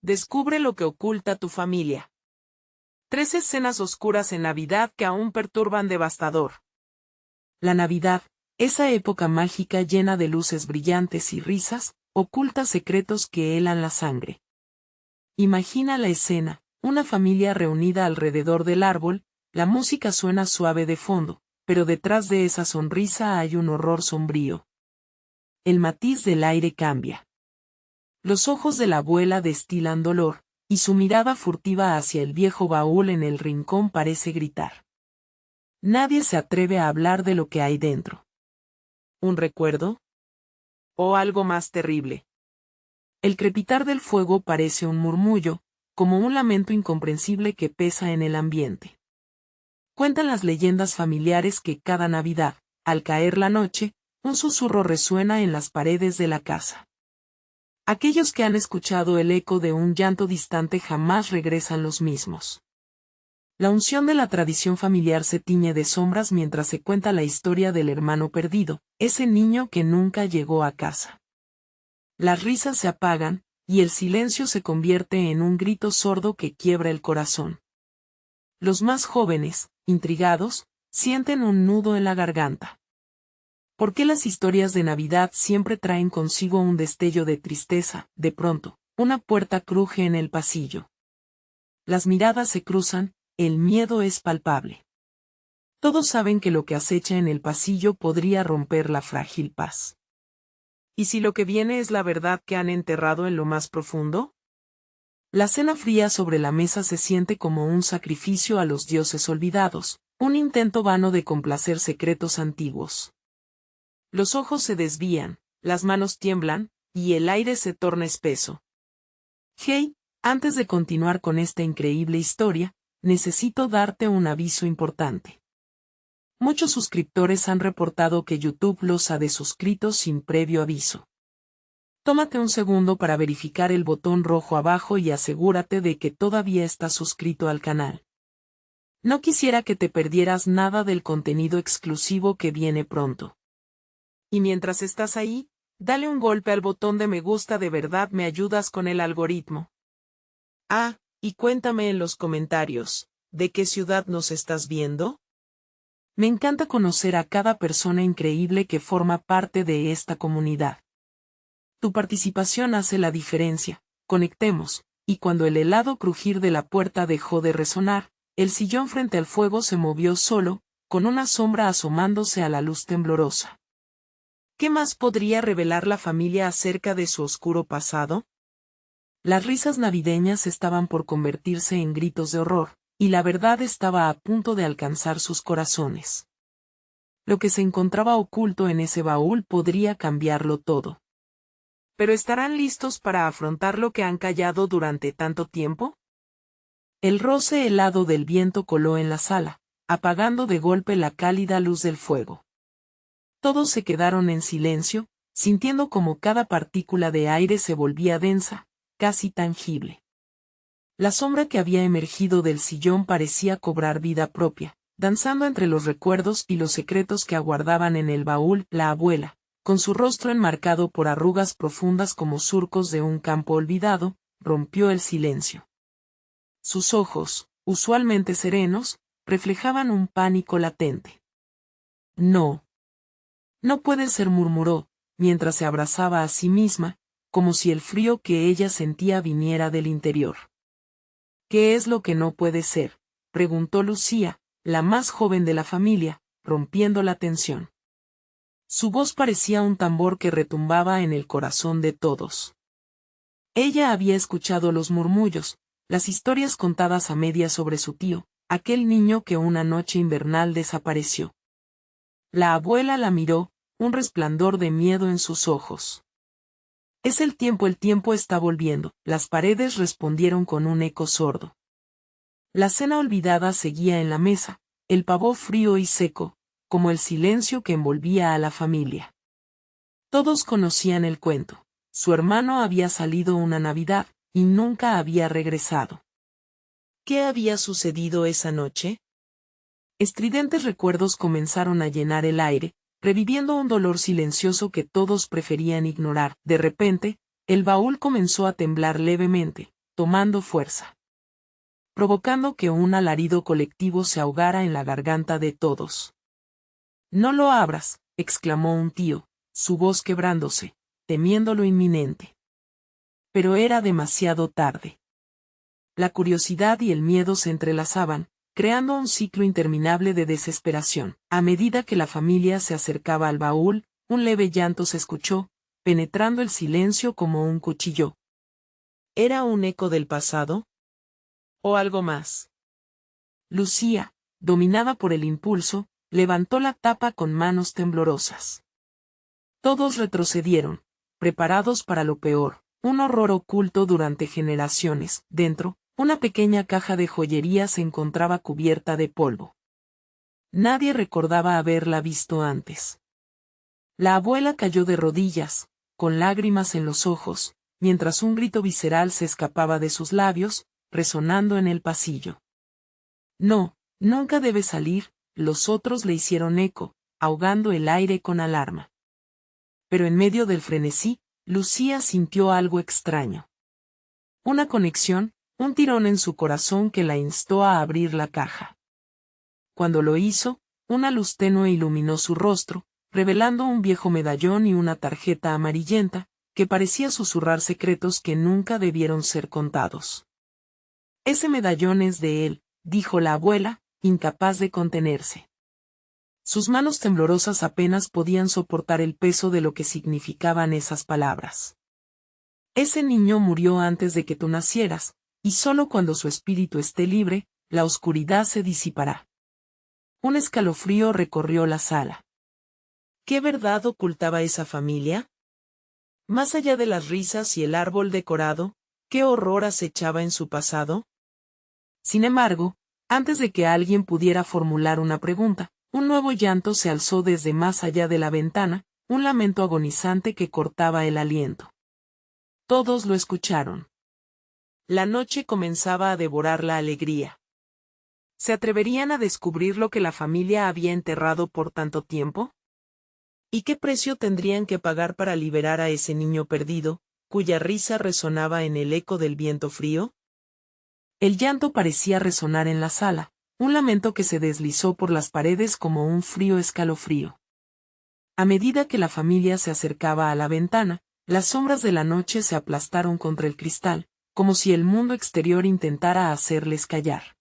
Descubre lo que oculta tu familia. 3 escenas oscuras en Navidad que aún perturban devastador. La Navidad, esa época mágica llena de luces brillantes y risas, oculta secretos que helan la sangre. Imagina la escena, una familia reunida alrededor del árbol, la música suena suave de fondo, pero detrás de esa sonrisa hay un horror sombrío. El matiz del aire cambia. Los ojos de la abuela destilan dolor, y su mirada furtiva hacia el viejo baúl en el rincón parece gritar. Nadie se atreve a hablar de lo que hay dentro. ¿Un recuerdo? ¿O algo más terrible? El crepitar del fuego parece un murmullo, como un lamento incomprensible que pesa en el ambiente. Cuentan las leyendas familiares que cada Navidad, al caer la noche, un susurro resuena en las paredes de la casa. Aquellos que han escuchado el eco de un llanto distante jamás regresan los mismos. La unción de la tradición familiar se tiñe de sombras mientras se cuenta la historia del hermano perdido, ese niño que nunca llegó a casa. Las risas se apagan, y el silencio se convierte en un grito sordo que quiebra el corazón. Los más jóvenes, intrigados, sienten un nudo en la garganta. ¿Por qué las historias de Navidad siempre traen consigo un destello de tristeza? De pronto, una puerta cruje en el pasillo. Las miradas se cruzan, el miedo es palpable. Todos saben que lo que acecha en el pasillo podría romper la frágil paz. ¿Y si lo que viene es la verdad que han enterrado en lo más profundo? La cena fría sobre la mesa se siente como un sacrificio a los dioses olvidados, un intento vano de complacer secretos antiguos. Los ojos se desvían, las manos tiemblan, y el aire se torna espeso. Hey, antes de continuar con esta increíble historia, necesito darte un aviso importante. Muchos suscriptores han reportado que YouTube los ha desuscrito sin previo aviso. Tómate un segundo para verificar el botón rojo abajo y asegúrate de que todavía estás suscrito al canal. No quisiera que te perdieras nada del contenido exclusivo que viene pronto. Y mientras estás ahí, dale un golpe al botón de me gusta, de verdad me ayudas con el algoritmo. Ah, y cuéntame en los comentarios, ¿de qué ciudad nos estás viendo? Me encanta conocer a cada persona increíble que forma parte de esta comunidad. Tu participación hace la diferencia, conectemos, y cuando el helado crujir de la puerta dejó de resonar, el sillón frente al fuego se movió solo, con una sombra asomándose a la luz temblorosa. ¿Qué más podría revelar la familia acerca de su oscuro pasado? Las risas navideñas estaban por convertirse en gritos de horror, y la verdad estaba a punto de alcanzar sus corazones. Lo que se encontraba oculto en ese baúl podría cambiarlo todo. ¿Pero estarán listos para afrontar lo que han callado durante tanto tiempo? El roce helado del viento coló en la sala, apagando de golpe la cálida luz del fuego. Todos se quedaron en silencio, sintiendo como cada partícula de aire se volvía densa, casi tangible. La sombra que había emergido del sillón parecía cobrar vida propia, danzando entre los recuerdos y los secretos que aguardaban en el baúl. La abuela, con su rostro enmarcado por arrugas profundas como surcos de un campo olvidado, rompió el silencio. Sus ojos, usualmente serenos, reflejaban un pánico latente. No. No puede ser, murmuró, mientras se abrazaba a sí misma, como si el frío que ella sentía viniera del interior. ¿Qué es lo que no puede ser?, preguntó Lucía, la más joven de la familia, rompiendo la tensión. Su voz parecía un tambor que retumbaba en el corazón de todos. Ella había escuchado los murmullos, las historias contadas a medias sobre su tío, aquel niño que una noche invernal desapareció. La abuela la miró, un resplandor de miedo en sus ojos. Es el tiempo está volviendo, las paredes respondieron con un eco sordo. La cena olvidada seguía en la mesa, el pavo frío y seco, como el silencio que envolvía a la familia. Todos conocían el cuento. Su hermano había salido una Navidad, y nunca había regresado. ¿Qué había sucedido esa noche? Estridentes recuerdos comenzaron a llenar el aire, reviviendo un dolor silencioso que todos preferían ignorar. De repente, el baúl comenzó a temblar levemente, tomando fuerza, provocando que un alarido colectivo se ahogara en la garganta de todos. «No lo abras», exclamó un tío, su voz quebrándose, temiendo lo inminente. Pero era demasiado tarde. La curiosidad y el miedo se entrelazaban, creando un ciclo interminable de desesperación. A medida que la familia se acercaba al baúl, un leve llanto se escuchó, penetrando el silencio como un cuchillo. ¿Era un eco del pasado? ¿O algo más? Lucía, dominada por el impulso, levantó la tapa con manos temblorosas. Todos retrocedieron, preparados para lo peor, un horror oculto durante generaciones. Dentro, una pequeña caja de joyería se encontraba cubierta de polvo. Nadie recordaba haberla visto antes. La abuela cayó de rodillas, con lágrimas en los ojos, mientras un grito visceral se escapaba de sus labios, resonando en el pasillo. «No, nunca debe salir», los otros le hicieron eco, ahogando el aire con alarma. Pero en medio del frenesí, Lucía sintió algo extraño. Una conexión, un tirón en su corazón que la instó a abrir la caja. Cuando lo hizo, una luz tenue iluminó su rostro, revelando un viejo medallón y una tarjeta amarillenta, que parecía susurrar secretos que nunca debieron ser contados. «Ese medallón es de él», dijo la abuela, incapaz de contenerse. Sus manos temblorosas apenas podían soportar el peso de lo que significaban esas palabras. «Ese niño murió antes de que tú nacieras, y solo cuando su espíritu esté libre, la oscuridad se disipará». Un escalofrío recorrió la sala. ¿Qué verdad ocultaba esa familia? Más allá de las risas y el árbol decorado, ¿qué horror acechaba en su pasado? Sin embargo, antes de que alguien pudiera formular una pregunta, un nuevo llanto se alzó desde más allá de la ventana, un lamento agonizante que cortaba el aliento. Todos lo escucharon. La noche comenzaba a devorar la alegría. ¿Se atreverían a descubrir lo que la familia había enterrado por tanto tiempo? ¿Y qué precio tendrían que pagar para liberar a ese niño perdido, cuya risa resonaba en el eco del viento frío? El llanto parecía resonar en la sala, un lamento que se deslizó por las paredes como un frío escalofrío. A medida que la familia se acercaba a la ventana, las sombras de la noche se aplastaron contra el cristal, como si el mundo exterior intentara hacerles callar.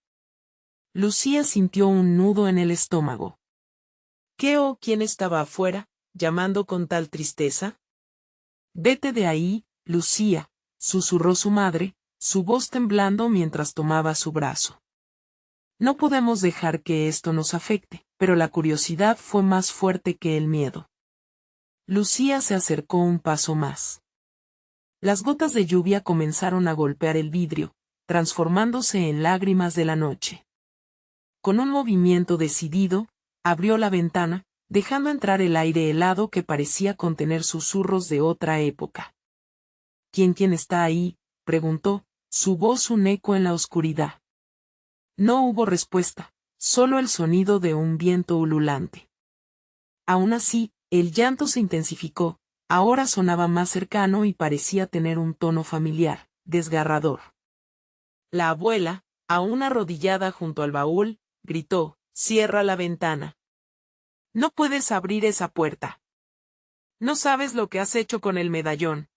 Lucía sintió un nudo en el estómago. ¿Qué o quién estaba afuera, llamando con tal tristeza? «Vete de ahí, Lucía», susurró su madre, su voz temblando mientras tomaba su brazo. «No podemos dejar que esto nos afecte», pero la curiosidad fue más fuerte que el miedo. Lucía se acercó un paso más. Las gotas de lluvia comenzaron a golpear el vidrio, transformándose en lágrimas de la noche. Con un movimiento decidido, abrió la ventana, dejando entrar el aire helado que parecía contener susurros de otra época. ¿Quién está ahí?», preguntó, su voz un eco en la oscuridad. No hubo respuesta, solo el sonido de un viento ululante. Aún así, el llanto se intensificó, ahora sonaba más cercano y parecía tener un tono familiar, desgarrador. La abuela, aún arrodillada junto al baúl, gritó: «Cierra la ventana. No puedes abrir esa puerta. No sabes lo que has hecho con el medallón».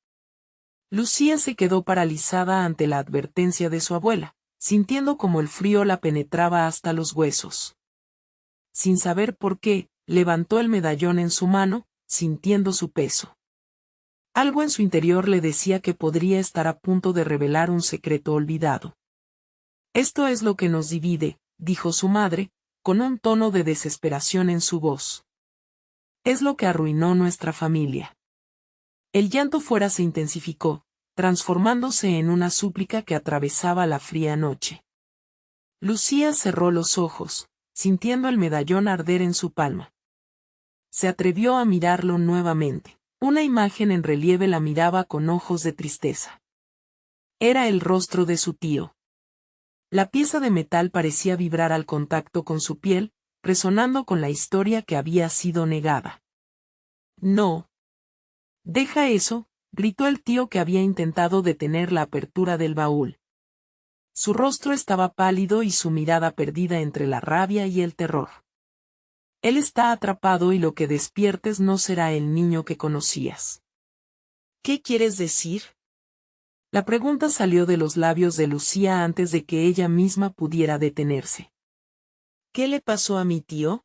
Lucía se quedó paralizada ante la advertencia de su abuela, sintiendo como el frío la penetraba hasta los huesos. Sin saber por qué, levantó el medallón en su mano, sintiendo su peso. Algo en su interior le decía que podría estar a punto de revelar un secreto olvidado. «Esto es lo que nos divide», dijo su madre, con un tono de desesperación en su voz. «Es lo que arruinó nuestra familia». El llanto fuera se intensificó, transformándose en una súplica que atravesaba la fría noche. Lucía cerró los ojos, sintiendo el medallón arder en su palma. Se atrevió a mirarlo nuevamente. Una imagen en relieve la miraba con ojos de tristeza. Era el rostro de su tío. La pieza de metal parecía vibrar al contacto con su piel, resonando con la historia que había sido negada. «No. Deja eso», gritó el tío que había intentado detener la apertura del baúl. Su rostro estaba pálido y su mirada perdida entre la rabia y el terror. Él está atrapado y lo que despiertes no será el niño que conocías. ¿Qué quieres decir? La pregunta salió de los labios de Lucía antes de que ella misma pudiera detenerse. ¿Qué le pasó a mi tío?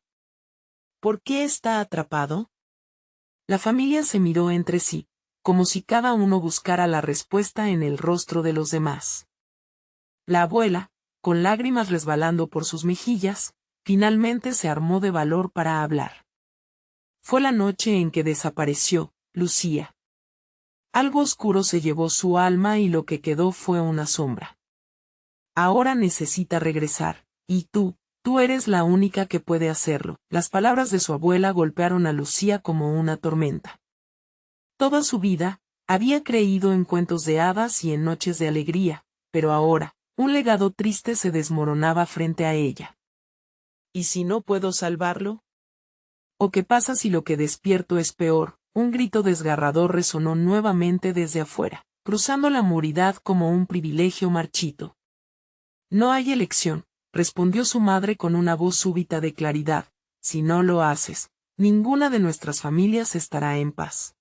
¿Por qué está atrapado? La familia se miró entre sí, como si cada uno buscara la respuesta en el rostro de los demás. La abuela, con lágrimas resbalando por sus mejillas, finalmente se armó de valor para hablar. Fue la noche en que desapareció, Lucía. Algo oscuro se llevó su alma y lo que quedó fue una sombra. Ahora necesita regresar, y tú eres la única que puede hacerlo. Las palabras de su abuela golpearon a Lucía como una tormenta. Toda su vida, había creído en cuentos de hadas y en noches de alegría, pero ahora, un legado triste se desmoronaba frente a ella. ¿Y si no puedo salvarlo? ¿O qué pasa si lo que despierto es peor? Un grito desgarrador resonó nuevamente desde afuera, cruzando la muridad como un privilegio marchito. No hay elección, respondió su madre con una voz súbita de claridad. Si no lo haces, ninguna de nuestras familias estará en paz.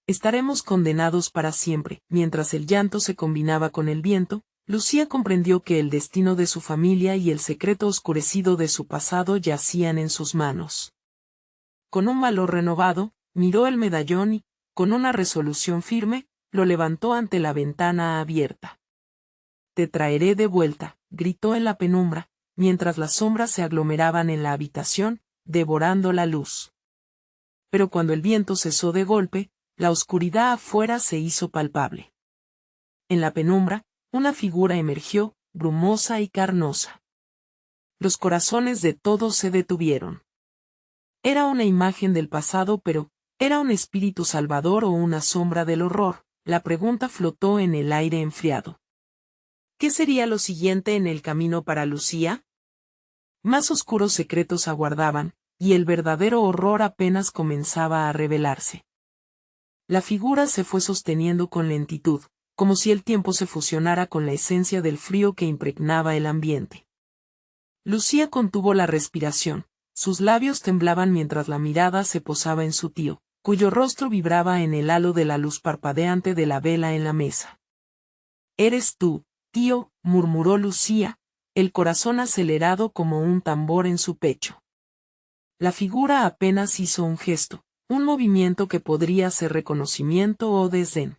Estaremos condenados para siempre. Mientras el llanto se combinaba con el viento, Lucía comprendió que el destino de su familia y el secreto oscurecido de su pasado yacían en sus manos. Con un valor renovado, miró el medallón y, con una resolución firme, lo levantó ante la ventana abierta. Te traeré de vuelta, gritó en la penumbra, mientras las sombras se aglomeraban en la habitación, devorando la luz. Pero cuando el viento cesó de golpe, la oscuridad afuera se hizo palpable. En la penumbra, una figura emergió, brumosa y carnosa. Los corazones de todos se detuvieron. Era una imagen del pasado, pero, ¿era un espíritu salvador o una sombra del horror? La pregunta flotó en el aire enfriado. ¿Qué sería lo siguiente en el camino para Lucía? Más oscuros secretos aguardaban, y el verdadero horror apenas comenzaba a revelarse. La figura se fue sosteniendo con lentitud, como si el tiempo se fusionara con la esencia del frío que impregnaba el ambiente. Lucía contuvo la respiración, sus labios temblaban mientras la mirada se posaba en su tío, cuyo rostro vibraba en el halo de la luz parpadeante de la vela en la mesa. «Eres tú, tío», murmuró Lucía, el corazón acelerado como un tambor en su pecho. La figura apenas hizo un gesto, un movimiento que podría ser reconocimiento o desdén.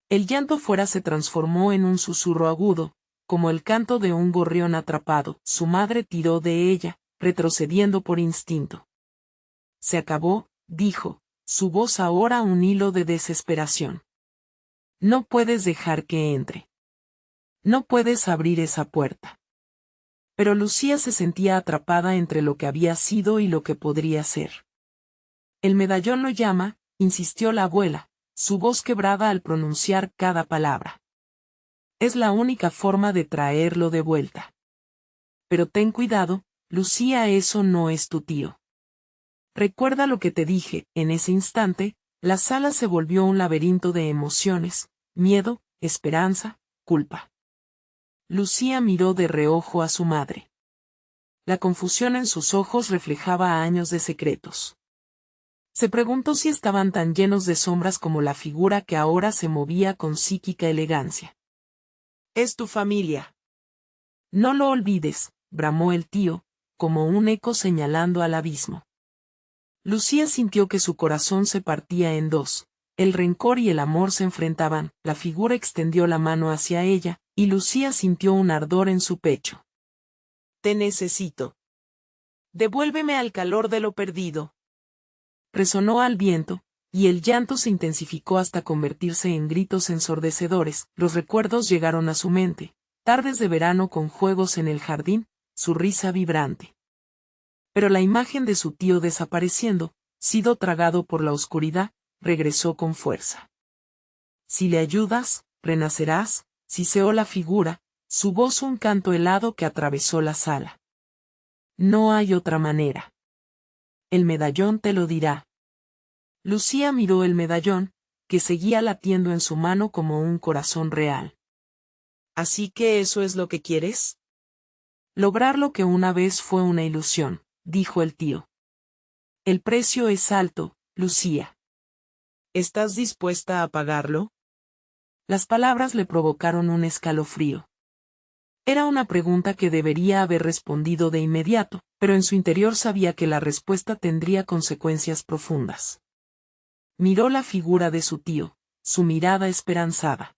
El llanto fuera se transformó en un susurro agudo, como el canto de un gorrión atrapado. Su madre tiró de ella, retrocediendo por instinto. Se acabó, dijo, su voz ahora un hilo de desesperación. No puedes dejar que entre. No puedes abrir esa puerta. Pero Lucía se sentía atrapada entre lo que había sido y lo que podría ser. El medallón lo llama, insistió la abuela, su voz quebrada al pronunciar cada palabra. Es la única forma de traerlo de vuelta. Pero ten cuidado, Lucía, eso no es tu tío. Recuerda lo que te dije. En ese instante, la sala se volvió un laberinto de emociones, miedo, esperanza, culpa. Lucía miró de reojo a su madre. La confusión en sus ojos reflejaba años de secretos. Se preguntó si estaban tan llenos de sombras como la figura que ahora se movía con psíquica elegancia. Es tu familia. No lo olvides, bramó el tío, como un eco señalando al abismo. Lucía sintió que su corazón se partía en dos, el rencor y el amor se enfrentaban, la figura extendió la mano hacia ella, y Lucía sintió un ardor en su pecho. Te necesito. Devuélveme al calor de lo perdido. Resonó al viento, y el llanto se intensificó hasta convertirse en gritos ensordecedores. Los recuerdos llegaron a su mente, tardes de verano con juegos en el jardín, su risa vibrante. Pero la imagen de su tío desapareciendo, sido tragado por la oscuridad, regresó con fuerza. Si le ayudas, renacerás, siseó la figura, su voz un canto helado que atravesó la sala. No hay otra manera. El medallón te lo dirá. Lucía miró el medallón, que seguía latiendo en su mano como un corazón real. ¿Así que eso es lo que quieres? Lograr lo que una vez fue una ilusión, dijo el tío. El precio es alto, Lucía. ¿Estás dispuesta a pagarlo? Las palabras le provocaron un escalofrío. Era una pregunta que debería haber respondido de inmediato, pero en su interior sabía que la respuesta tendría consecuencias profundas. Miró la figura de su tío, su mirada esperanzada.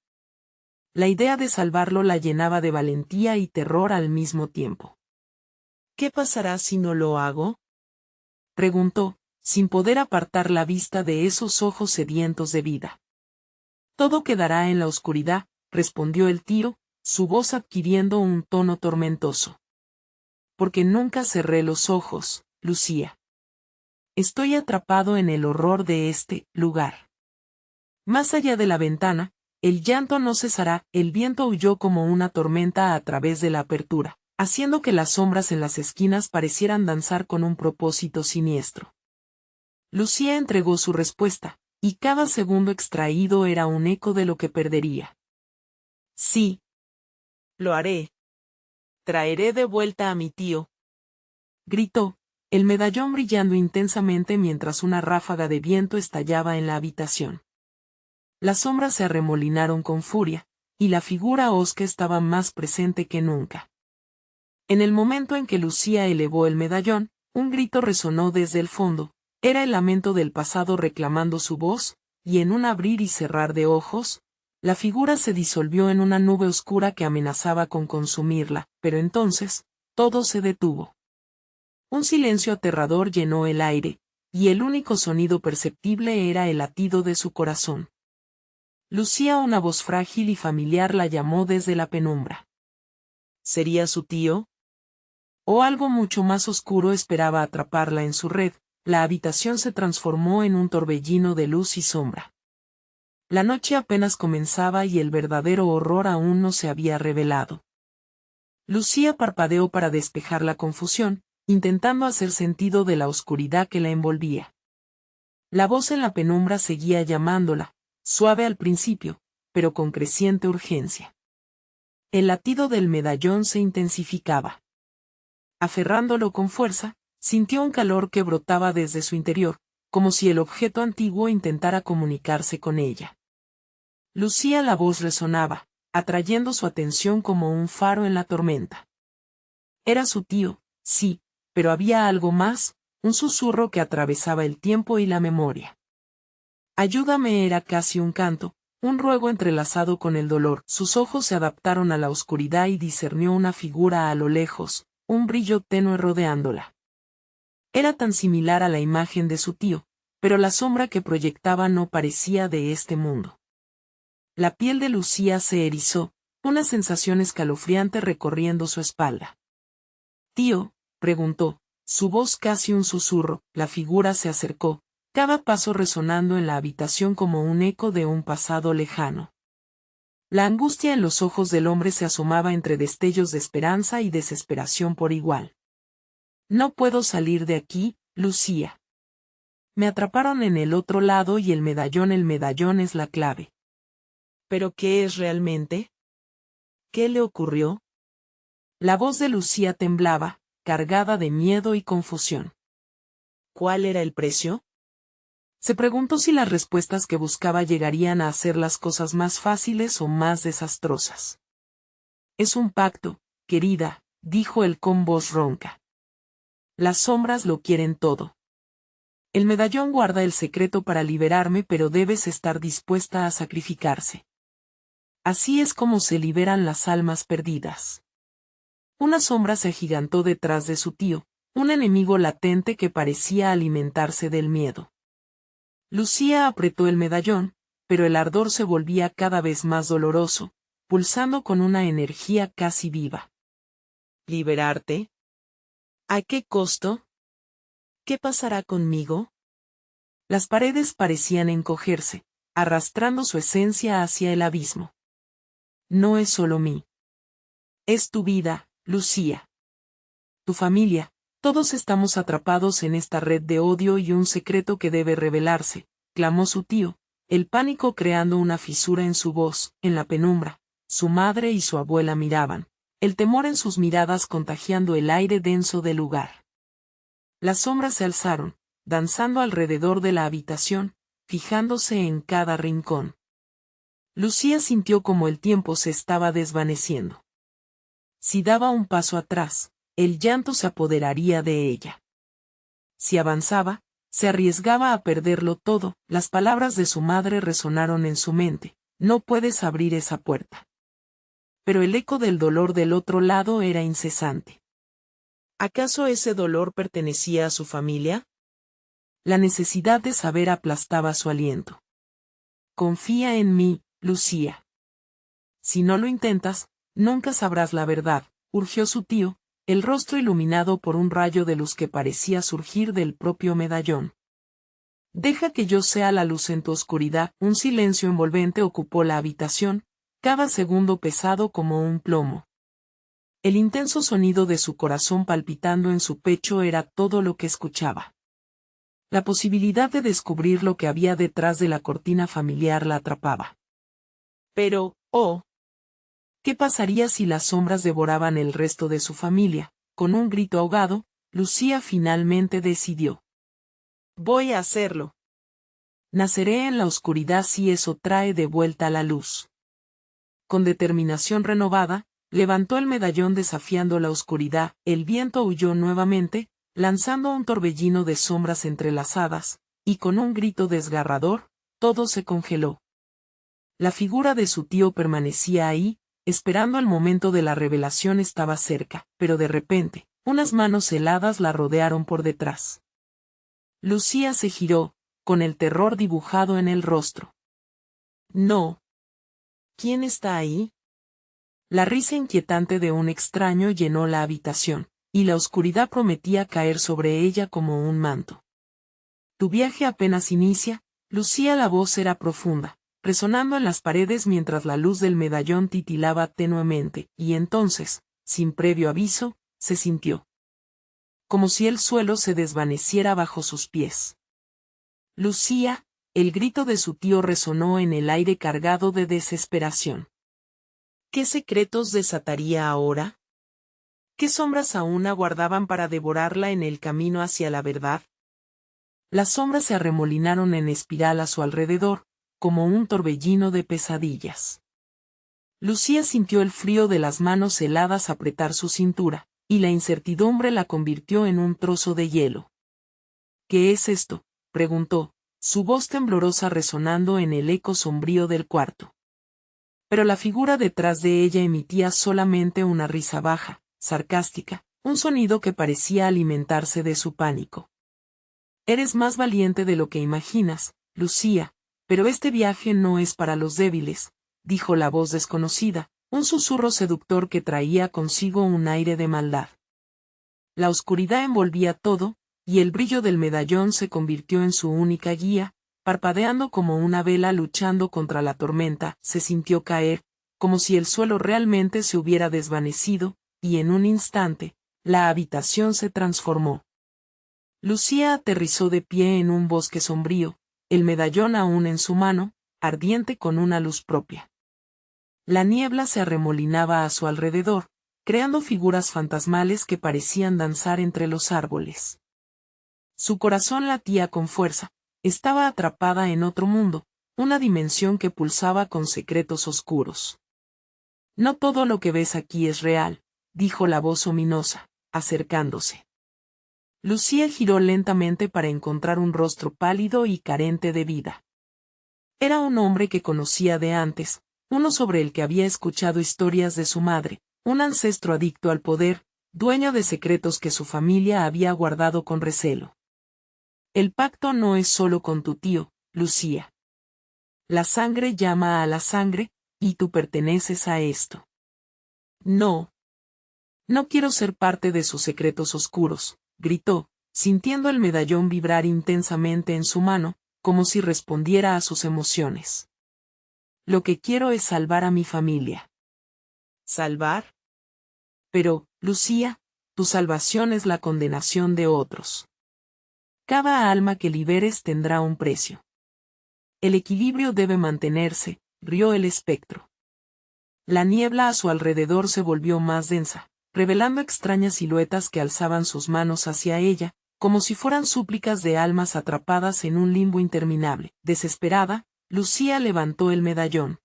La idea de salvarlo la llenaba de valentía y terror al mismo tiempo. ¿Qué pasará si no lo hago?, preguntó, sin poder apartar la vista de esos ojos sedientos de vida. Todo quedará en la oscuridad, respondió el tío, su voz adquiriendo un tono tormentoso. Porque nunca cerré los ojos, Lucía. Estoy atrapado en el horror de este lugar. Más allá de la ventana, el llanto no cesará, el viento aulló como una tormenta a través de la apertura, haciendo que las sombras en las esquinas parecieran danzar con un propósito siniestro. Lucía entregó su respuesta, y cada segundo extraído era un eco de lo que perdería. Sí. Lo haré. Traeré de vuelta a mi tío. Gritó, el medallón brillando intensamente mientras una ráfaga de viento estallaba en la habitación. Las sombras se arremolinaron con furia, y la figura hosca estaba más presente que nunca. En el momento en que Lucía elevó el medallón, un grito resonó desde el fondo, era el lamento del pasado reclamando su voz, y en un abrir y cerrar de ojos, la figura se disolvió en una nube oscura que amenazaba con consumirla, pero entonces, todo se detuvo. Un silencio aterrador llenó el aire, y el único sonido perceptible era el latido de su corazón. Lucía, una voz frágil y familiar, la llamó desde la penumbra. ¿Sería su tío? O algo mucho más oscuro esperaba atraparla en su red. La habitación se transformó en un torbellino de luz y sombra. La noche apenas comenzaba y el verdadero horror aún no se había revelado. Lucía parpadeó para despejar la confusión, intentando hacer sentido de la oscuridad que la envolvía. La voz en la penumbra seguía llamándola, suave al principio, pero con creciente urgencia. El latido del medallón se intensificaba. Aferrándolo con fuerza, sintió un calor que brotaba desde su interior, como si el objeto antiguo intentara comunicarse con ella. Lucía, la voz resonaba, atrayendo su atención como un faro en la tormenta. Era su tío, sí, pero había algo más, un susurro que atravesaba el tiempo y la memoria. Ayúdame era casi un canto, un ruego entrelazado con el dolor. Sus ojos se adaptaron a la oscuridad y discernió una figura a lo lejos, un brillo tenue rodeándola. Era tan similar a la imagen de su tío, pero la sombra que proyectaba no parecía de este mundo. La piel de Lucía se erizó, una sensación escalofriante recorriendo su espalda. «Tío», preguntó, su voz casi un susurro. La figura se acercó, cada paso resonando en la habitación como un eco de un pasado lejano. La angustia en los ojos del hombre se asomaba entre destellos de esperanza y desesperación por igual. «No puedo salir de aquí, Lucía. Me atraparon en el otro lado y el medallón es la clave». ¿Pero qué es realmente? ¿Qué le ocurrió? La voz de Lucía temblaba, cargada de miedo y confusión. ¿Cuál era el precio? Se preguntó si las respuestas que buscaba llegarían a hacer las cosas más fáciles o más desastrosas. «Es un pacto, querida», dijo él con voz ronca. «Las sombras lo quieren todo. El medallón guarda el secreto para liberarme, pero debes estar dispuesta a sacrificarse. Así es como se liberan las almas perdidas». Una sombra se agigantó detrás de su tío, un enemigo latente que parecía alimentarse del miedo. Lucía apretó el medallón, pero el ardor se volvía cada vez más doloroso, pulsando con una energía casi viva. ¿Liberarte? ¿A qué costo? ¿Qué pasará conmigo? Las paredes parecían encogerse, arrastrando su esencia hacia el abismo. No es solo mí. Es tu vida, Lucía. Tu familia, todos estamos atrapados en esta red de odio y un secreto que debe revelarse, clamó su tío, el pánico creando una fisura en su voz. En la penumbra, Su madre y su abuela miraban, el temor en sus miradas contagiando el aire denso del lugar. Las sombras se alzaron, danzando alrededor de la habitación, fijándose en cada rincón. Lucía sintió como el tiempo se estaba desvaneciendo. Si daba un paso atrás, el llanto se apoderaría de ella. Si avanzaba, se arriesgaba a perderlo todo. Las palabras de su madre resonaron en su mente: no puedes abrir esa puerta. Pero el eco del dolor del otro lado era incesante. ¿Acaso ese dolor pertenecía a su familia? La necesidad de saber aplastaba su aliento. Confía en mí, Lucía. Si no lo intentas, nunca sabrás la verdad, urgió su tío, el rostro iluminado por un rayo de luz que parecía surgir del propio medallón. Deja que yo sea la luz en tu oscuridad. Un silencio envolvente ocupó la habitación, cada segundo pesado como un plomo. El intenso sonido de su corazón palpitando en su pecho era todo lo que escuchaba. La posibilidad de descubrir lo que había detrás de la cortina familiar la atrapaba. Pero, ¿qué pasaría si las sombras devoraban el resto de su familia? Con un grito ahogado, Lucía finalmente decidió. Voy a hacerlo. Naceré en la oscuridad si eso trae de vuelta la luz. Con determinación renovada, levantó el medallón desafiando la oscuridad. El viento huyó nuevamente, lanzando un torbellino de sombras entrelazadas, y con un grito desgarrador, todo se congeló. La figura de su tío permanecía ahí, esperando el momento de la revelación. Estaba cerca, pero de repente, unas manos heladas la rodearon por detrás. Lucía se giró, con el terror dibujado en el rostro. No. ¿Quién está ahí? La risa inquietante de un extraño llenó la habitación, y la oscuridad prometía caer sobre ella como un manto. Tu viaje apenas inicia, Lucía. La voz era profunda, resonando en las paredes mientras la luz del medallón titilaba tenuemente, y entonces, sin previo aviso, se sintió como si el suelo se desvaneciera bajo sus pies. Lucía, el grito de su tío resonó en el aire cargado de desesperación. ¿Qué secretos desataría ahora? ¿Qué sombras aún aguardaban para devorarla en el camino hacia la verdad? Las sombras se arremolinaron en espiral a su alrededor, como un torbellino de pesadillas. Lucía sintió el frío de las manos heladas apretar su cintura, y la incertidumbre la convirtió en un trozo de hielo. ¿Qué es esto?, preguntó, su voz temblorosa resonando en el eco sombrío del cuarto. Pero la figura detrás de ella emitía solamente una risa baja, sarcástica, un sonido que parecía alimentarse de su pánico. Eres más valiente de lo que imaginas, Lucía, pero este viaje no es para los débiles, dijo la voz desconocida, un susurro seductor que traía consigo un aire de maldad. La oscuridad envolvía todo, y el brillo del medallón se convirtió en su única guía, parpadeando como una vela luchando contra la tormenta. Se sintió caer, como si el suelo realmente se hubiera desvanecido, y en un instante, la habitación se transformó. Lucía aterrizó de pie en un bosque sombrío, el medallón aún en su mano, ardiente con una luz propia. La niebla se arremolinaba a su alrededor, creando figuras fantasmales que parecían danzar entre los árboles. Su corazón latía con fuerza, estaba atrapada en otro mundo, una dimensión que pulsaba con secretos oscuros. No todo lo que ves aquí es real, dijo la voz ominosa, acercándose. Lucía giró lentamente para encontrar un rostro pálido y carente de vida. Era un hombre que conocía de antes, uno sobre el que había escuchado historias de su madre, un ancestro adicto al poder, dueño de secretos que su familia había guardado con recelo. El pacto no es solo con tu tío, Lucía. La sangre llama a la sangre, y tú perteneces a esto. No. No quiero ser parte de sus secretos oscuros, gritó, sintiendo el medallón vibrar intensamente en su mano, como si respondiera a sus emociones. Lo que quiero es salvar a mi familia. ¿Salvar? Pero, Lucía, tu salvación es la condenación de otros. Cada alma que liberes tendrá un precio. El equilibrio debe mantenerse, rió el espectro. La niebla a su alrededor se volvió más densa, revelando extrañas siluetas que alzaban sus manos hacia ella, como si fueran súplicas de almas atrapadas en un limbo interminable. Desesperada, Lucía levantó el medallón.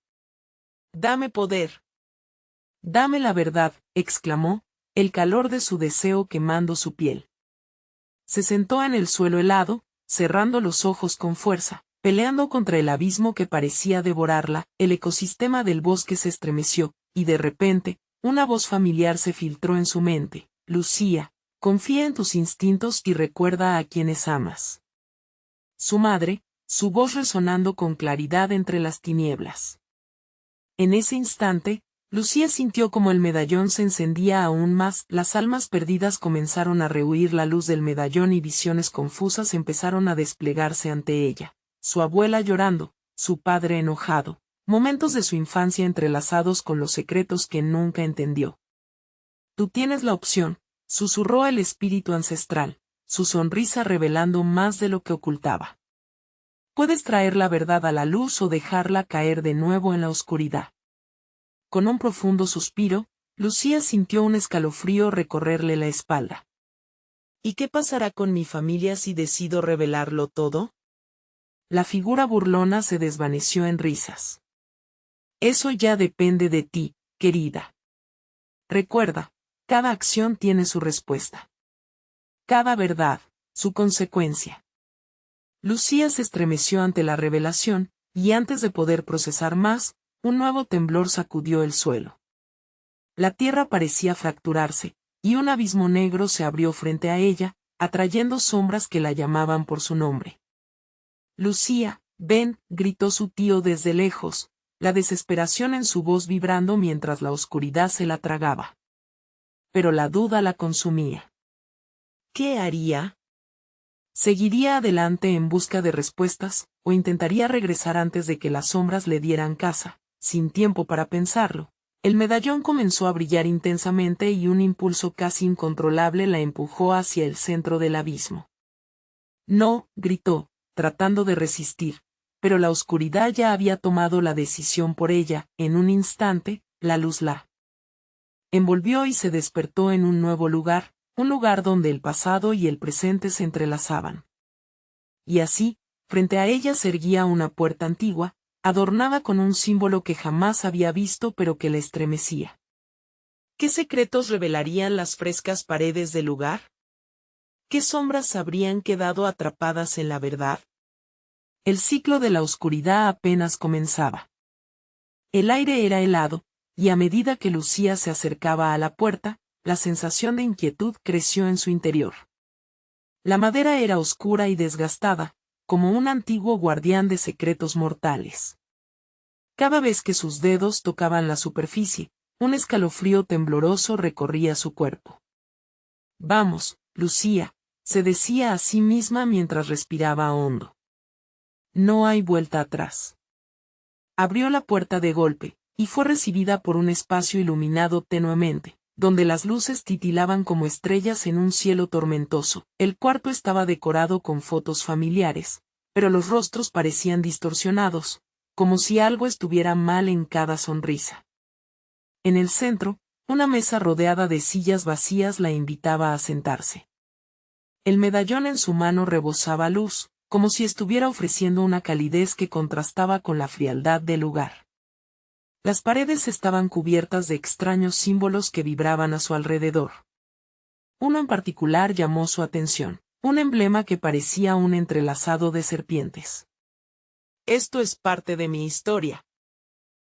«Dame poder. Dame la verdad», exclamó, el calor de su deseo quemando su piel. Se sentó en el suelo helado, cerrando los ojos con fuerza, peleando contra el abismo que parecía devorarla. El ecosistema del bosque se estremeció, y de repente, una voz familiar se filtró en su mente. «Lucía, confía en tus instintos y recuerda a quienes amas». Su madre, su voz resonando con claridad entre las tinieblas. En ese instante, Lucía sintió como el medallón se encendía aún más. Las almas perdidas comenzaron a rehuir la luz del medallón y visiones confusas empezaron a desplegarse ante ella. Su abuela llorando, su padre enojado, momentos de su infancia entrelazados con los secretos que nunca entendió. «Tú tienes la opción», susurró el espíritu ancestral, su sonrisa revelando más de lo que ocultaba. «Puedes traer la verdad a la luz o dejarla caer de nuevo en la oscuridad». Con un profundo suspiro, Lucía sintió un escalofrío recorrerle la espalda. «¿Y qué pasará con mi familia si decido revelarlo todo?». La figura burlona se desvaneció en risas. «Eso ya depende de ti, querida. Recuerda, cada acción tiene su respuesta. Cada verdad, su consecuencia». Lucía se estremeció ante la revelación, y antes de poder procesar más, un nuevo temblor sacudió el suelo. La tierra parecía fracturarse, y un abismo negro se abrió frente a ella, atrayendo sombras que la llamaban por su nombre. «Lucía, ven», gritó su tío desde lejos, la desesperación en su voz vibrando mientras la oscuridad se la tragaba. Pero la duda la consumía. ¿Qué haría? ¿Seguiría adelante en busca de respuestas, o intentaría regresar antes de que las sombras le dieran caza? Sin tiempo para pensarlo, el medallón comenzó a brillar intensamente y un impulso casi incontrolable la empujó hacia el centro del abismo. «No», gritó, tratando de resistir, pero la oscuridad ya había tomado la decisión por ella. En un instante, la luz la envolvió y se despertó en un nuevo lugar, un lugar donde el pasado y el presente se entrelazaban. Y así, frente a ella se erguía una puerta antigua, adornada con un símbolo que jamás había visto pero que la estremecía. ¿Qué secretos revelarían las frescas paredes del lugar? ¿Qué sombras habrían quedado atrapadas en la verdad? El ciclo de la oscuridad apenas comenzaba. El aire era helado, y a medida que Lucía se acercaba a la puerta, la sensación de inquietud creció en su interior. La madera era oscura y desgastada, como un antiguo guardián de secretos mortales. Cada vez que sus dedos tocaban la superficie, un escalofrío tembloroso recorría su cuerpo. «Vamos, Lucía», se decía a sí misma mientras respiraba hondo. «No hay vuelta atrás». Abrió la puerta de golpe, y fue recibida por un espacio iluminado tenuemente, donde las luces titilaban como estrellas en un cielo tormentoso. El cuarto estaba decorado con fotos familiares, pero los rostros parecían distorsionados, como si algo estuviera mal en cada sonrisa. En el centro, una mesa rodeada de sillas vacías la invitaba a sentarse. El medallón en su mano rebosaba luz, como si estuviera ofreciendo una calidez que contrastaba con la frialdad del lugar. Las paredes estaban cubiertas de extraños símbolos que vibraban a su alrededor. Uno en particular llamó su atención, un emblema que parecía un entrelazado de serpientes. «Esto es parte de mi historia»,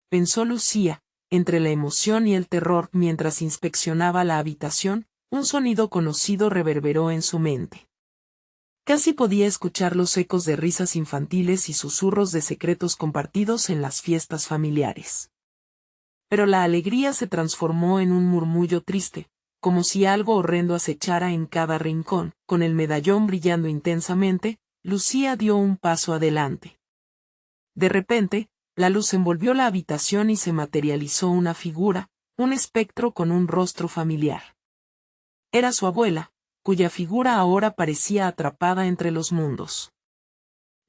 pensó Lucía, entre la emoción y el terror mientras inspeccionaba la habitación. Un sonido conocido reverberó en su mente. Casi podía escuchar los ecos de risas infantiles y susurros de secretos compartidos en las fiestas familiares. Pero la alegría se transformó en un murmullo triste, como si algo horrendo acechara en cada rincón. Con el medallón brillando intensamente, Lucía dio un paso adelante. De repente, la luz envolvió la habitación y se materializó una figura, un espectro con un rostro familiar. Era su abuela, cuya figura ahora parecía atrapada entre los mundos.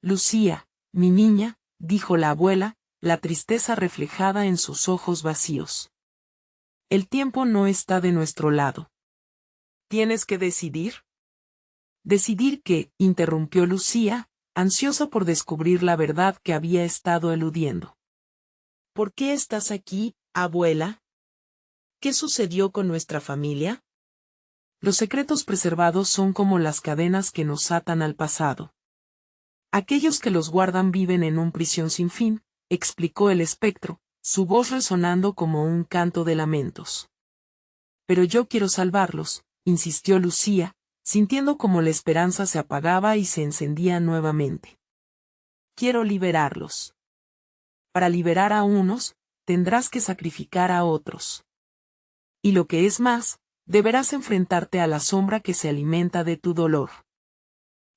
«Lucía, mi niña», dijo la abuela, la tristeza reflejada en sus ojos vacíos. El tiempo no está de nuestro lado. ¿Tienes que decidir? ¿Decidir qué?, interrumpió Lucía, ansiosa por descubrir la verdad que había estado eludiendo. ¿Por qué estás aquí, abuela? ¿Qué sucedió con nuestra familia? Los secretos preservados son como las cadenas que nos atan al pasado. Aquellos que los guardan viven en una prisión sin fin, explicó el espectro, su voz resonando como un canto de lamentos. Pero yo quiero salvarlos, insistió Lucía, sintiendo como la esperanza se apagaba y se encendía nuevamente. Quiero liberarlos. Para liberar a unos, tendrás que sacrificar a otros. Y lo que es más, deberás enfrentarte a la sombra que se alimenta de tu dolor.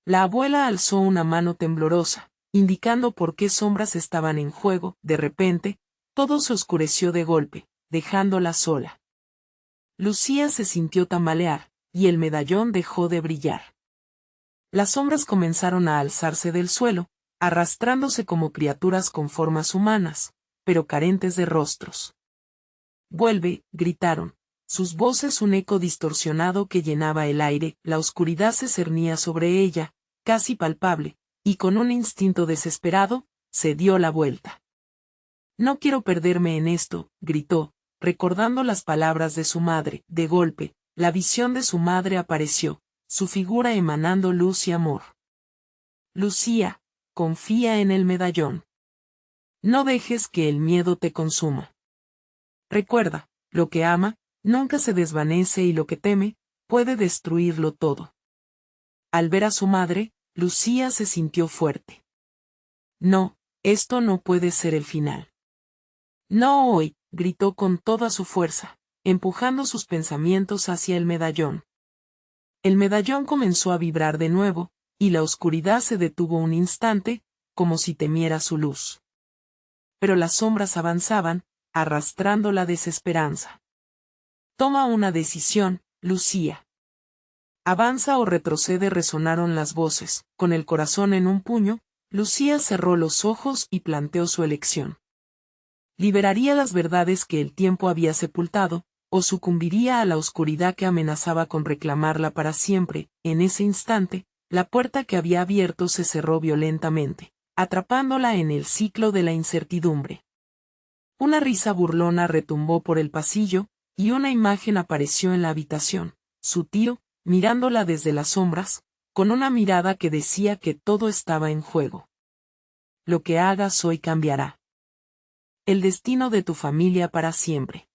La abuela alzó una mano temblorosa, indicando por qué sombras estaban en juego. De repente, todo se oscureció de golpe, dejándola sola. Lucía se sintió tambalear, y el medallón dejó de brillar. Las sombras comenzaron a alzarse del suelo, arrastrándose como criaturas con formas humanas, pero carentes de rostros. «Vuelve», gritaron, sus voces un eco distorsionado que llenaba el aire. La oscuridad se cernía sobre ella, casi palpable, y con un instinto desesperado, se dio la vuelta. «No quiero perderme en esto», gritó, recordando las palabras de su madre. De golpe, la visión de su madre apareció, su figura emanando luz y amor. «Lucía, confía en el medallón. No dejes que el miedo te consuma. Recuerda, lo que ama, nunca se desvanece y lo que teme, puede destruirlo todo». Al ver a su madre, Lucía se sintió fuerte. «No, esto no puede ser el final. No hoy», gritó con toda su fuerza, empujando sus pensamientos hacia el medallón. El medallón comenzó a vibrar de nuevo, y la oscuridad se detuvo un instante, como si temiera su luz. Pero las sombras avanzaban, arrastrando la desesperanza. «Toma una decisión, Lucía. Avanza o retrocede», resonaron las voces. Con el corazón en un puño, Lucía cerró los ojos y planteó su elección. Liberaría las verdades que el tiempo había sepultado, o sucumbiría a la oscuridad que amenazaba con reclamarla para siempre. En ese instante, la puerta que había abierto se cerró violentamente, atrapándola en el ciclo de la incertidumbre. Una risa burlona retumbó por el pasillo, y una imagen apareció en la habitación, su tío, mirándola desde las sombras, con una mirada que decía que todo estaba en juego. «Lo que hagas hoy cambiará el destino de tu familia para siempre».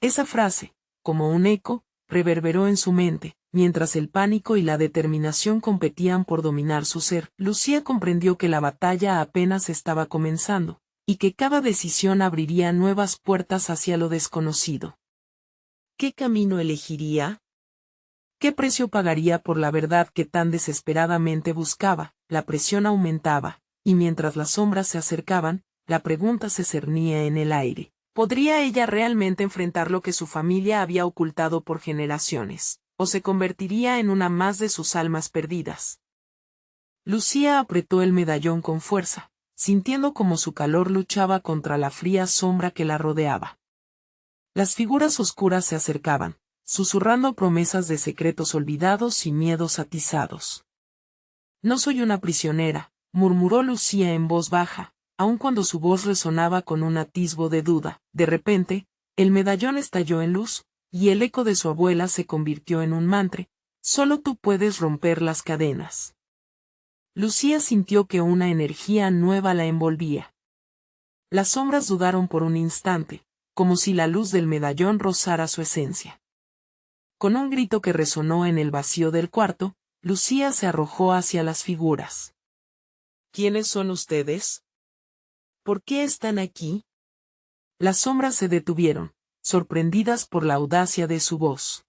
Esa frase, como un eco, reverberó en su mente, mientras el pánico y la determinación competían por dominar su ser. Lucía comprendió que la batalla apenas estaba comenzando, y que cada decisión abriría nuevas puertas hacia lo desconocido. ¿Qué camino elegiría? ¿Qué precio pagaría por la verdad que tan desesperadamente buscaba? La presión aumentaba, y mientras las sombras se acercaban, la pregunta se cernía en el aire. ¿Podría ella realmente enfrentar lo que su familia había ocultado por generaciones, o se convertiría en una más de sus almas perdidas? Lucía apretó el medallón con fuerza, sintiendo como su calor luchaba contra la fría sombra que la rodeaba. Las figuras oscuras se acercaban, susurrando promesas de secretos olvidados y miedos atizados. «No soy una prisionera», murmuró Lucía en voz baja, aun cuando su voz resonaba con un atisbo de duda. De repente, el medallón estalló en luz, y el eco de su abuela se convirtió en un mantra: «Solo tú puedes romper las cadenas». Lucía sintió que una energía nueva la envolvía. Las sombras dudaron por un instante, como si la luz del medallón rozara su esencia. Con un grito que resonó en el vacío del cuarto, Lucía se arrojó hacia las figuras. «¿Quiénes son ustedes? ¿Por qué están aquí?». Las sombras se detuvieron, sorprendidas por la audacia de su voz.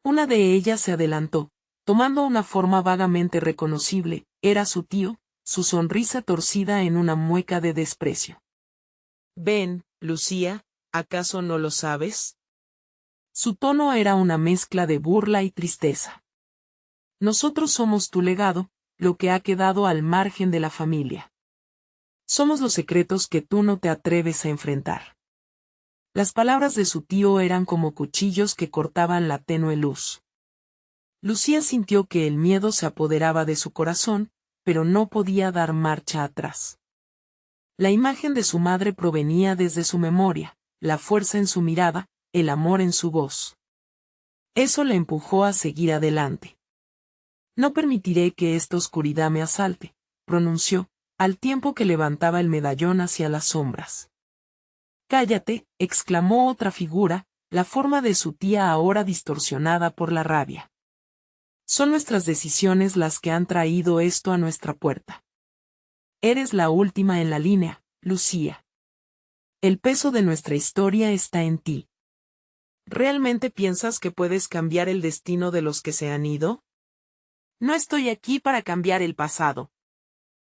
Una de ellas se adelantó, tomando una forma vagamente reconocible. Era su tío, su sonrisa torcida en una mueca de desprecio. «Ven, Lucía, ¿acaso no lo sabes?». Su tono era una mezcla de burla y tristeza. «Nosotros somos tu legado, lo que ha quedado al margen de la familia. Somos los secretos que tú no te atreves a enfrentar. Las palabras de su tío eran como cuchillos que cortaban la tenue luz. Lucía sintió que el miedo se apoderaba de su corazón, pero no podía dar marcha atrás. La imagen de su madre provenía desde su memoria, la fuerza en su mirada, el amor en su voz. Eso la empujó a seguir adelante. No permitiré que esta oscuridad me asalte, pronunció, al tiempo que levantaba el medallón hacia las sombras. Cállate, exclamó otra figura, la forma de su tía ahora distorsionada por la rabia. Son nuestras decisiones las que han traído esto a nuestra puerta. Eres la última en la línea, Lucía. El peso de nuestra historia está en ti. ¿Realmente piensas que puedes cambiar el destino de los que se han ido? No estoy aquí para cambiar el pasado.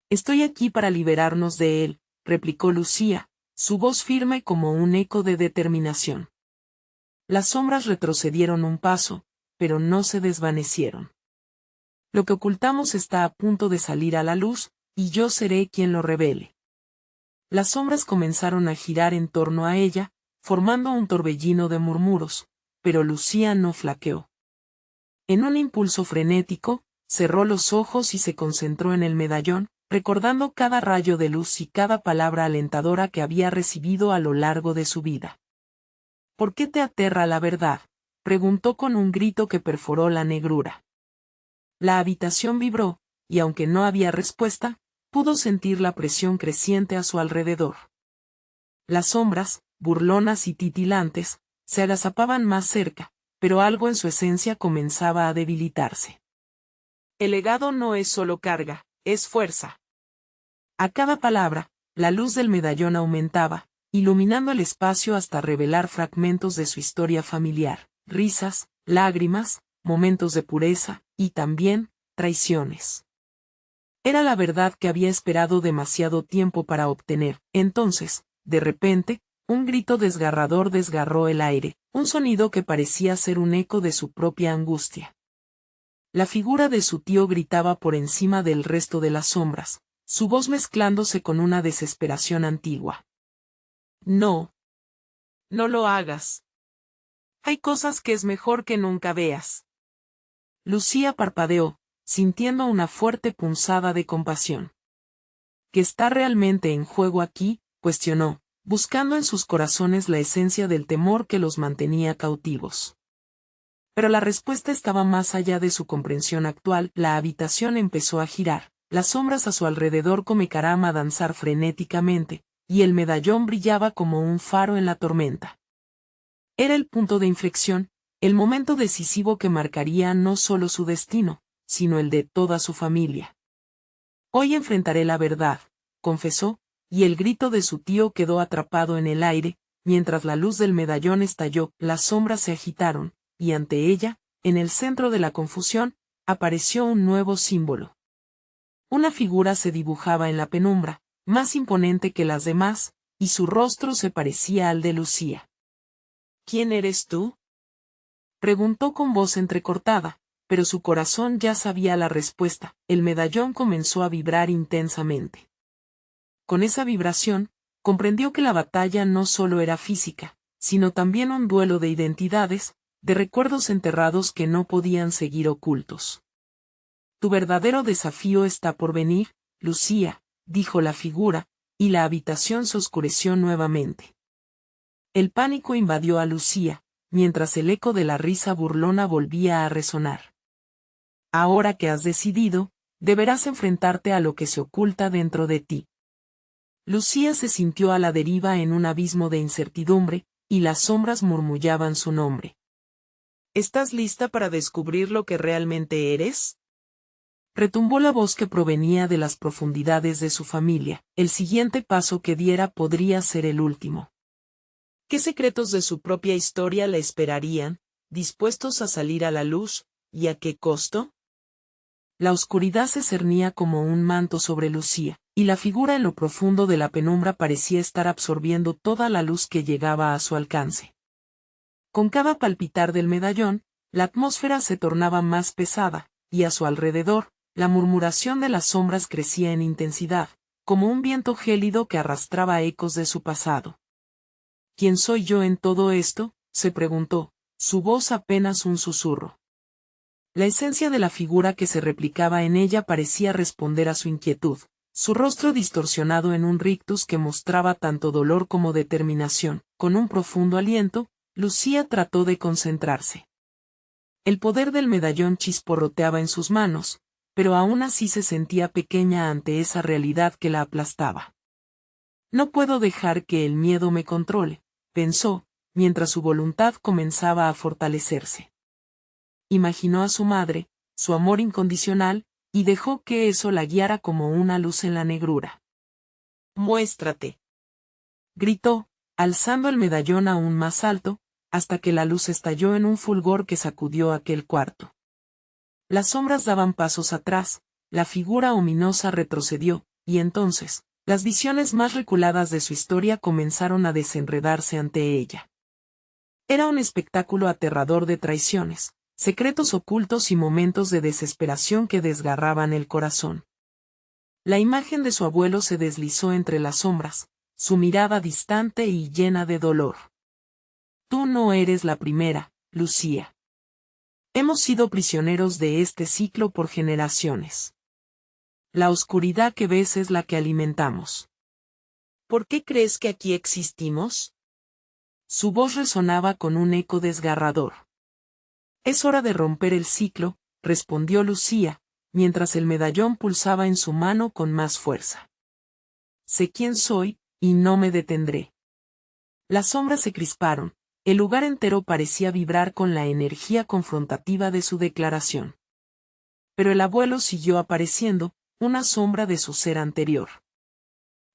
Estoy aquí para liberarnos de él, replicó Lucía, su voz firme como un eco de determinación. Las sombras retrocedieron un paso, pero no se desvanecieron. Lo que ocultamos está a punto de salir a la luz, y yo seré quien lo revele. Las sombras comenzaron a girar en torno a ella, formando un torbellino de murmuros, pero Lucía no flaqueó. En un impulso frenético, cerró los ojos y se concentró en el medallón, recordando cada rayo de luz y cada palabra alentadora que había recibido a lo largo de su vida. ¿Por qué te aterra la verdad?, preguntó con un grito que perforó la negrura. La habitación vibró, y aunque no había respuesta, pudo sentir la presión creciente a su alrededor. Las sombras, burlonas y titilantes, se agazapaban más cerca, pero algo en su esencia comenzaba a debilitarse. El legado no es solo carga, es fuerza. A cada palabra, la luz del medallón aumentaba, iluminando el espacio hasta revelar fragmentos de su historia familiar, risas, lágrimas, momentos de pureza, y también, traiciones. Era la verdad que había esperado demasiado tiempo para obtener. Entonces, de repente, un grito desgarrador desgarró el aire, un sonido que parecía ser un eco de su propia angustia. La figura de su tío gritaba por encima del resto de las sombras, su voz mezclándose con una desesperación antigua. No. No lo hagas. Hay cosas que es mejor que nunca veas. Lucía parpadeó, sintiendo una fuerte punzada de compasión. ¿Qué está realmente en juego aquí?, cuestionó, buscando en sus corazones la esencia del temor que los mantenía cautivos. Pero la respuesta estaba más allá de su comprensión actual. La habitación empezó a girar, las sombras a su alrededor comenzaron a danzar frenéticamente, y el medallón brillaba como un faro en la tormenta. Era el punto de inflexión, el momento decisivo que marcaría no solo su destino, sino el de toda su familia. Hoy enfrentaré la verdad, confesó, y el grito de su tío quedó atrapado en el aire, mientras la luz del medallón estalló. Las sombras se agitaron, y ante ella, en el centro de la confusión, apareció un nuevo símbolo. Una figura se dibujaba en la penumbra, más imponente que las demás, y su rostro se parecía al de Lucía. ¿Quién eres tú?, preguntó con voz entrecortada, pero su corazón ya sabía la respuesta. El medallón comenzó a vibrar intensamente. Con esa vibración, comprendió que la batalla no solo era física, sino también un duelo de identidades, de recuerdos enterrados que no podían seguir ocultos. Tu verdadero desafío está por venir, Lucía, dijo la figura, y la habitación se oscureció nuevamente. El pánico invadió a Lucía, mientras el eco de la risa burlona volvía a resonar. Ahora que has decidido, deberás enfrentarte a lo que se oculta dentro de ti. Lucía se sintió a la deriva en un abismo de incertidumbre, y las sombras murmullaban su nombre. ¿Estás lista para descubrir lo que realmente eres?, retumbó la voz que provenía de las profundidades de su familia. El siguiente paso que diera podría ser el último. ¿Qué secretos de su propia historia la esperarían, dispuestos a salir a la luz, y a qué costo? La oscuridad se cernía como un manto sobre Lucía, y la figura en lo profundo de la penumbra parecía estar absorbiendo toda la luz que llegaba a su alcance. Con cada palpitar del medallón, la atmósfera se tornaba más pesada, y a su alrededor, la murmuración de las sombras crecía en intensidad, como un viento gélido que arrastraba ecos de su pasado. ¿Quién soy yo en todo esto?, se preguntó, su voz apenas un susurro. La esencia de la figura que se replicaba en ella parecía responder a su inquietud, su rostro distorsionado en un rictus que mostraba tanto dolor como determinación. Con un profundo aliento, Lucía trató de concentrarse. El poder del medallón chisporroteaba en sus manos, pero aún así se sentía pequeña ante esa realidad que la aplastaba. No puedo dejar que el miedo me controle, pensó, mientras su voluntad comenzaba a fortalecerse. Imaginó a su madre, su amor incondicional, y dejó que eso la guiara como una luz en la negrura. «Muéstrate», gritó, alzando el medallón aún más alto, hasta que la luz estalló en un fulgor que sacudió aquel cuarto. Las sombras daban pasos atrás, la figura ominosa retrocedió, y entonces, las visiones más reculadas de su historia comenzaron a desenredarse ante ella. Era un espectáculo aterrador de traiciones, secretos ocultos y momentos de desesperación que desgarraban el corazón. La imagen de su abuelo se deslizó entre las sombras, su mirada distante y llena de dolor. Tú no eres la primera, Lucía. Hemos sido prisioneros de este ciclo por generaciones. La oscuridad que ves es la que alimentamos. ¿Por qué crees que aquí existimos? Su voz resonaba con un eco desgarrador. Es hora de romper el ciclo, respondió Lucía, mientras el medallón pulsaba en su mano con más fuerza. Sé quién soy, y no me detendré. Las sombras se crisparon, el lugar entero parecía vibrar con la energía confrontativa de su declaración. Pero el abuelo siguió apareciendo, una sombra de su ser anterior.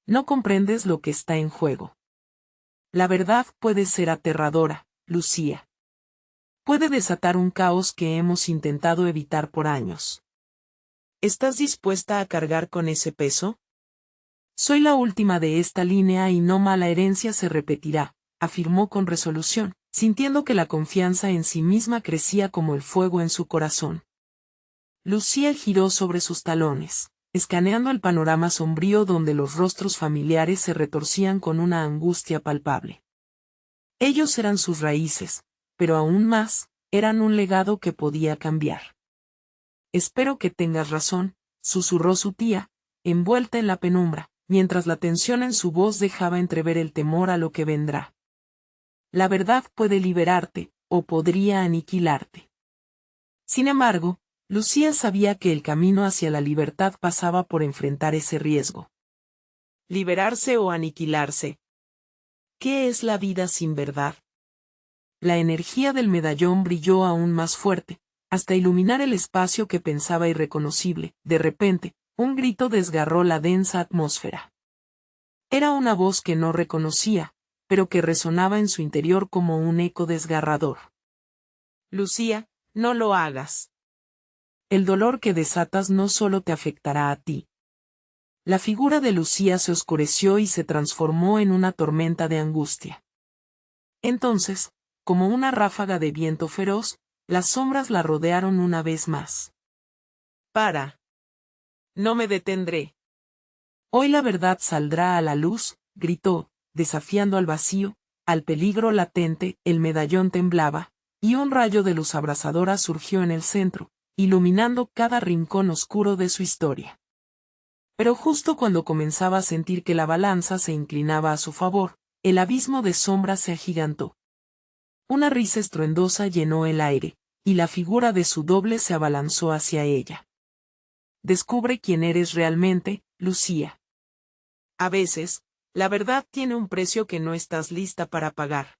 No comprendes lo que está en juego. La verdad puede ser aterradora, Lucía. Puede desatar un caos que hemos intentado evitar por años. ¿Estás dispuesta a cargar con ese peso? Soy la última de esta línea y no mala herencia se repetirá, afirmó con resolución, sintiendo que la confianza en sí misma crecía como el fuego en su corazón. Lucía giró sobre sus talones, escaneando el panorama sombrío donde los rostros familiares se retorcían con una angustia palpable. Ellos eran sus raíces, pero aún más, eran un legado que podía cambiar. Espero que tengas razón, susurró su tía, envuelta en la penumbra, mientras la tensión en su voz dejaba entrever el temor a lo que vendrá. La verdad puede liberarte, o podría aniquilarte. Sin embargo, Lucía sabía que el camino hacia la libertad pasaba por enfrentar ese riesgo. ¿Liberarse o aniquilarse? ¿Qué es la vida sin verdad? La energía del medallón brilló aún más fuerte, hasta iluminar el espacio que pensaba irreconocible. De repente, un grito desgarró la densa atmósfera. Era una voz que no reconocía, pero que resonaba en su interior como un eco desgarrador. Lucía, no lo hagas. El dolor que desatas no solo te afectará a ti. La figura de Lucía se oscureció y se transformó en una tormenta de angustia. Entonces, como una ráfaga de viento feroz, las sombras la rodearon una vez más. Para. No me detendré. Hoy la verdad saldrá a la luz, gritó, desafiando al vacío, al peligro latente. El medallón temblaba, y un rayo de luz abrasadora surgió en el centro, iluminando cada rincón oscuro de su historia. Pero justo cuando comenzaba a sentir que la balanza se inclinaba a su favor, el abismo de sombras se agigantó. Una risa estruendosa llenó el aire, y la figura de su doble se abalanzó hacia ella. Descubre quién eres realmente, Lucía. A veces, la verdad tiene un precio que no estás lista para pagar.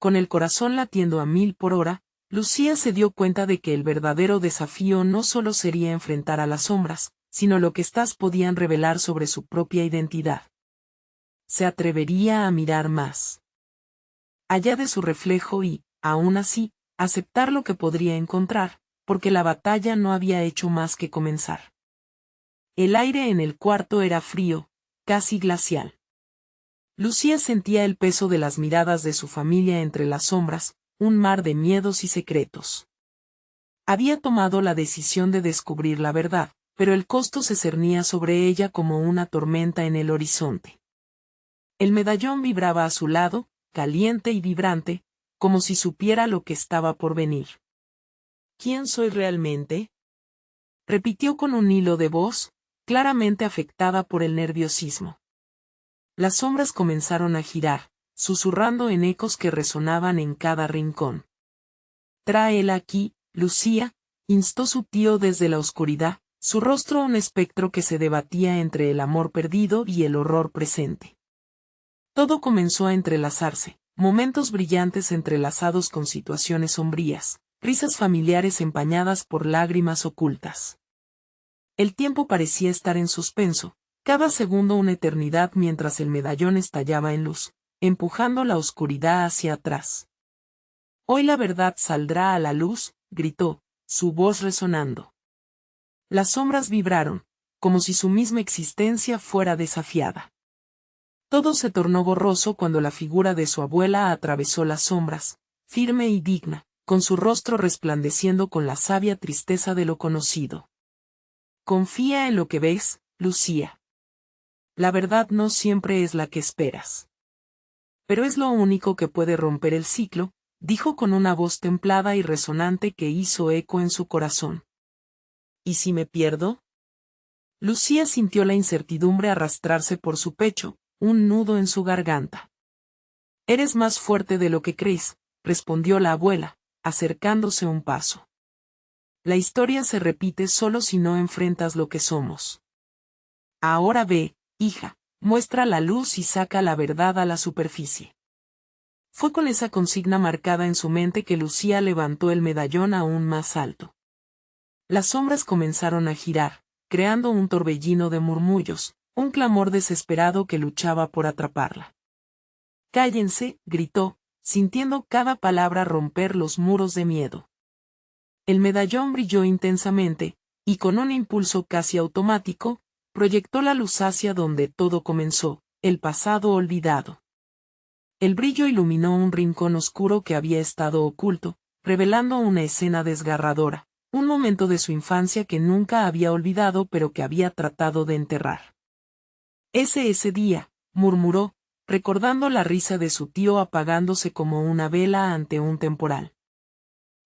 Con el corazón latiendo a 1000 por hora, Lucía se dio cuenta de que el verdadero desafío no solo sería enfrentar a las sombras, sino lo que éstas podían revelar sobre su propia identidad. Se atrevería a mirar más allá de su reflejo y, aún así, aceptar lo que podría encontrar, porque la batalla no había hecho más que comenzar. El aire en el cuarto era frío, casi glacial. Lucía sentía el peso de las miradas de su familia entre las sombras, un mar de miedos y secretos. Había tomado la decisión de descubrir la verdad, pero el costo se cernía sobre ella como una tormenta en el horizonte. El medallón vibraba a su lado, caliente y vibrante, como si supiera lo que estaba por venir. ¿Quién soy realmente? Repitió con un hilo de voz, claramente afectada por el nerviosismo. Las sombras comenzaron a girar, susurrando en ecos que resonaban en cada rincón. Tráela aquí, Lucía, instó su tío desde la oscuridad, su rostro un espectro que se debatía entre el amor perdido y el horror presente. Todo comenzó a entrelazarse, momentos brillantes entrelazados con situaciones sombrías, risas familiares empañadas por lágrimas ocultas. El tiempo parecía estar en suspenso, cada segundo una eternidad mientras el medallón estallaba en luz, empujando la oscuridad hacia atrás. Hoy la verdad saldrá a la luz, gritó, su voz resonando. Las sombras vibraron, como si su misma existencia fuera desafiada. Todo se tornó borroso cuando la figura de su abuela atravesó las sombras, firme y digna, con su rostro resplandeciendo con la sabia tristeza de lo conocido. Confía en lo que ves, Lucía. La verdad no siempre es la que esperas. Pero es lo único que puede romper el ciclo, dijo con una voz templada y resonante que hizo eco en su corazón. ¿Y si me pierdo? Lucía sintió la incertidumbre arrastrarse por su pecho, un nudo en su garganta. Eres más fuerte de lo que crees, respondió la abuela, acercándose un paso. La historia se repite solo si no enfrentas lo que somos. Ahora ve, hija, muestra la luz y saca la verdad a la superficie. Fue con esa consigna marcada en su mente que Lucía levantó el medallón aún más alto. Las sombras comenzaron a girar, creando un torbellino de murmullos, un clamor desesperado que luchaba por atraparla. Cállense, gritó, sintiendo cada palabra romper los muros de miedo. El medallón brilló intensamente, y con un impulso casi automático, proyectó la luz hacia donde todo comenzó, el pasado olvidado. El brillo iluminó un rincón oscuro que había estado oculto, revelando una escena desgarradora, un momento de su infancia que nunca había olvidado pero que había tratado de enterrar. Ese día, murmuró, recordando la risa de su tío apagándose como una vela ante un temporal.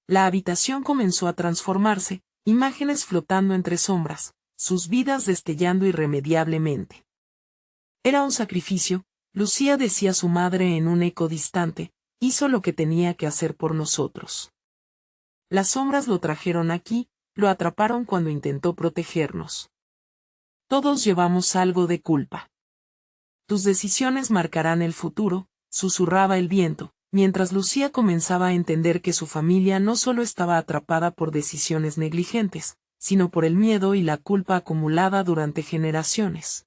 La habitación comenzó a transformarse, imágenes flotando entre sombras, sus vidas destellando irremediablemente. Era un sacrificio, Lucía decía su madre en un eco distante, hizo lo que tenía que hacer por nosotros. Las sombras lo trajeron aquí, lo atraparon cuando intentó protegernos. Todos llevamos algo de culpa. Tus decisiones marcarán el futuro, susurraba el viento, mientras Lucía comenzaba a entender que su familia no solo estaba atrapada por decisiones negligentes, sino por el miedo y la culpa acumulada durante generaciones.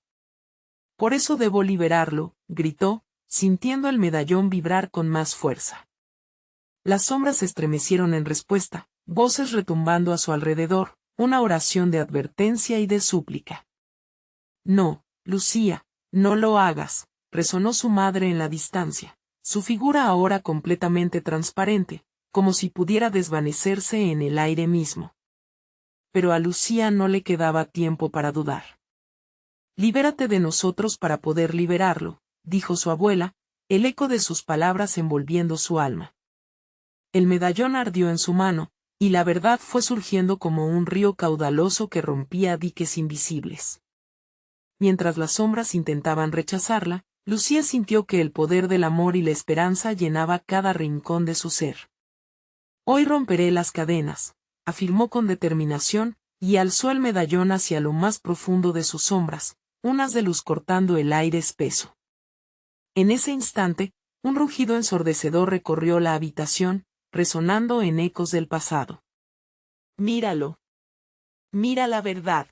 Por eso debo liberarlo, gritó, sintiendo el medallón vibrar con más fuerza. Las sombras se estremecieron en respuesta, voces retumbando a su alrededor, una oración de advertencia y de súplica. No, Lucía, no lo hagas, resonó su madre en la distancia, su figura ahora completamente transparente, como si pudiera desvanecerse en el aire mismo. Pero a Lucía no le quedaba tiempo para dudar. Libérate de nosotros para poder liberarlo, dijo su abuela, el eco de sus palabras envolviendo su alma. El medallón ardió en su mano, y la verdad fue surgiendo como un río caudaloso que rompía diques invisibles. Mientras las sombras intentaban rechazarla, Lucía sintió que el poder del amor y la esperanza llenaba cada rincón de su ser. Hoy romperé las cadenas, afirmó con determinación, y alzó el medallón hacia lo más profundo de sus sombras, unas de luz cortando el aire espeso. En ese instante, un rugido ensordecedor recorrió la habitación, resonando en ecos del pasado. Míralo. Mira la verdad.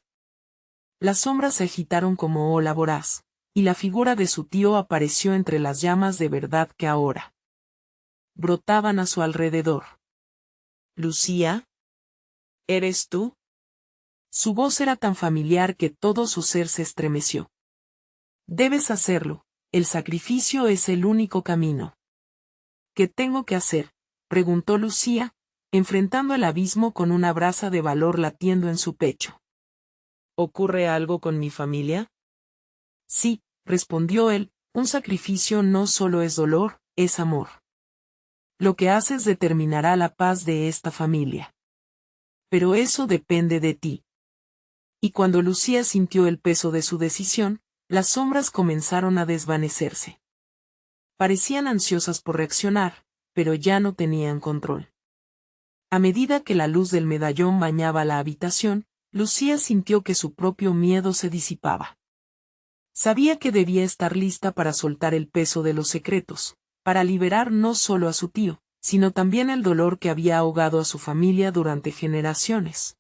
Las sombras se agitaron como ola voraz, y la figura de su tío apareció entre las llamas de verdad que ahora brotaban a su alrededor. Lucía, ¿eres tú? Su voz era tan familiar que todo su ser se estremeció. Debes hacerlo, el sacrificio es el único camino. ¿Qué tengo que hacer?, preguntó Lucía, enfrentando el abismo con una brasa de valor latiendo en su pecho. ¿Ocurre algo con mi familia? Sí, respondió él, un sacrificio no solo es dolor, es amor. Lo que haces determinará la paz de esta familia. Pero eso depende de ti. Y cuando Lucía sintió el peso de su decisión, las sombras comenzaron a desvanecerse. Parecían ansiosas por reaccionar, pero ya no tenían control. A medida que la luz del medallón bañaba la habitación, Lucía sintió que su propio miedo se disipaba. Sabía que debía estar lista para soltar el peso de los secretos, para liberar no solo a su tío, sino también el dolor que había ahogado a su familia durante generaciones.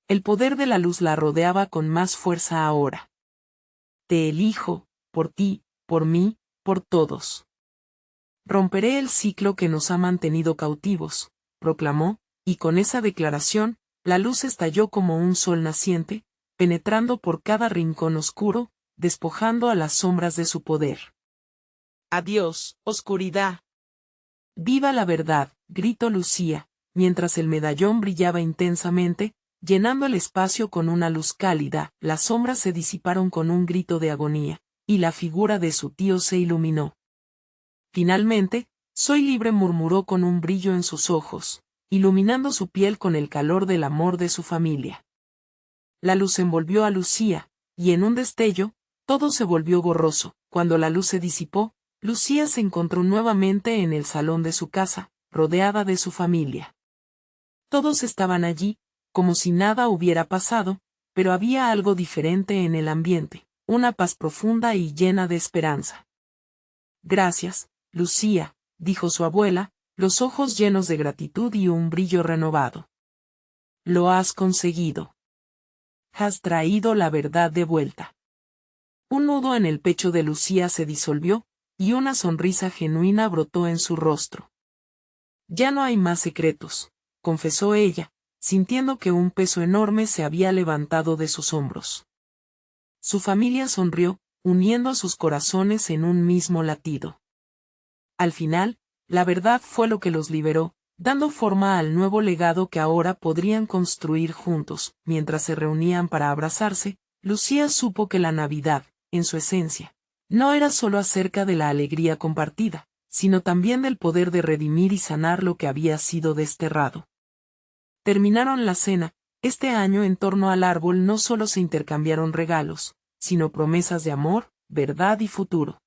El poder de la luz la rodeaba con más fuerza ahora. Te elijo, por ti, por mí, por todos. Romperé el ciclo que nos ha mantenido cautivos, proclamó, y con esa declaración, la luz estalló como un sol naciente, penetrando por cada rincón oscuro, despojando a las sombras de su poder. Adiós, oscuridad. Viva la verdad, gritó Lucía, mientras el medallón brillaba intensamente, llenando el espacio con una luz cálida. Las sombras se disiparon con un grito de agonía, y la figura de su tío se iluminó. Finalmente, soy libre, murmuró con un brillo en sus ojos, iluminando su piel con el calor del amor de su familia. La luz envolvió a Lucía, y en un destello, todo se volvió borroso. Cuando la luz se disipó, Lucía se encontró nuevamente en el salón de su casa, rodeada de su familia. Todos estaban allí, como si nada hubiera pasado, pero había algo diferente en el ambiente, una paz profunda y llena de esperanza. Gracias, Lucía, dijo su abuela, los ojos llenos de gratitud y un brillo renovado. Lo has conseguido. Has traído la verdad de vuelta. Un nudo en el pecho de Lucía se disolvió, y una sonrisa genuina brotó en su rostro. Ya no hay más secretos, confesó ella, sintiendo que un peso enorme se había levantado de sus hombros. Su familia sonrió, uniendo sus corazones en un mismo latido. Al final, la verdad fue lo que los liberó, dando forma al nuevo legado que ahora podrían construir juntos. Mientras se reunían para abrazarse, Lucía supo que la Navidad, en su esencia, no era solo acerca de la alegría compartida, sino también del poder de redimir y sanar lo que había sido desterrado. Terminaron la cena. Este año en torno al árbol no solo se intercambiaron regalos, sino promesas de amor, verdad y futuro.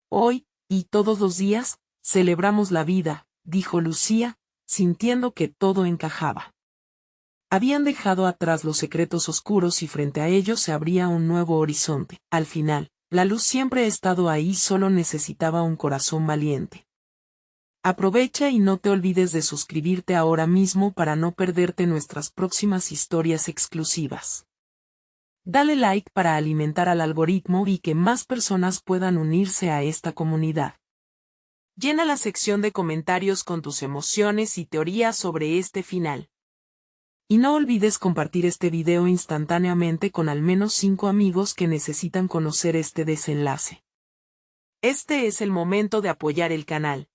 Hoy, y todos los días, celebramos la vida, dijo Lucía, sintiendo que todo encajaba. Habían dejado atrás los secretos oscuros y frente a ellos se abría un nuevo horizonte. Al final, la luz siempre ha estado ahí, solo necesitaba un corazón valiente. Aprovecha y no te olvides de suscribirte ahora mismo para no perderte nuestras próximas historias exclusivas. Dale like para alimentar al algoritmo y que más personas puedan unirse a esta comunidad. Llena la sección de comentarios con tus emociones y teorías sobre este final. Y no olvides compartir este video instantáneamente con al menos 5 amigos que necesitan conocer este desenlace. Este es el momento de apoyar el canal.